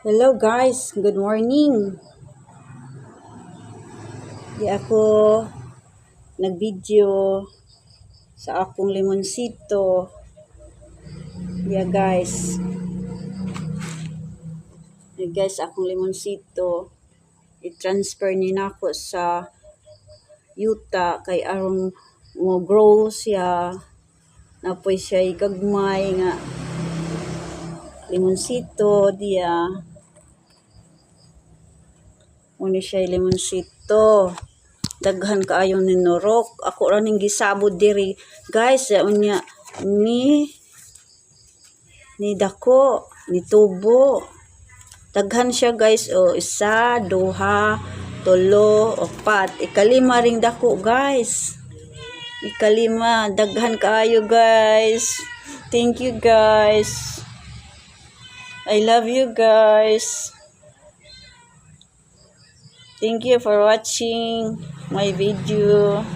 Hello guys, good morning. Di ako nag-video sa akong limonsito. Yeah guys. Akong limonsito i-transfer ni nako sa yuta kay aron mo grow siya. Napoy siya gagmay nga limonsito diya. Muna siya limonsito. Daghan kaayo ni norok. Ako ra ning gisabod diri. Guys, unya ni dako, ni tubo. Daghan siya guys. O isa, duha, tulo, upat. Ikalima ring dako guys. Ikalima. Daghan kaayo guys. Thank you guys. I love you guys. Thank you for watching my video.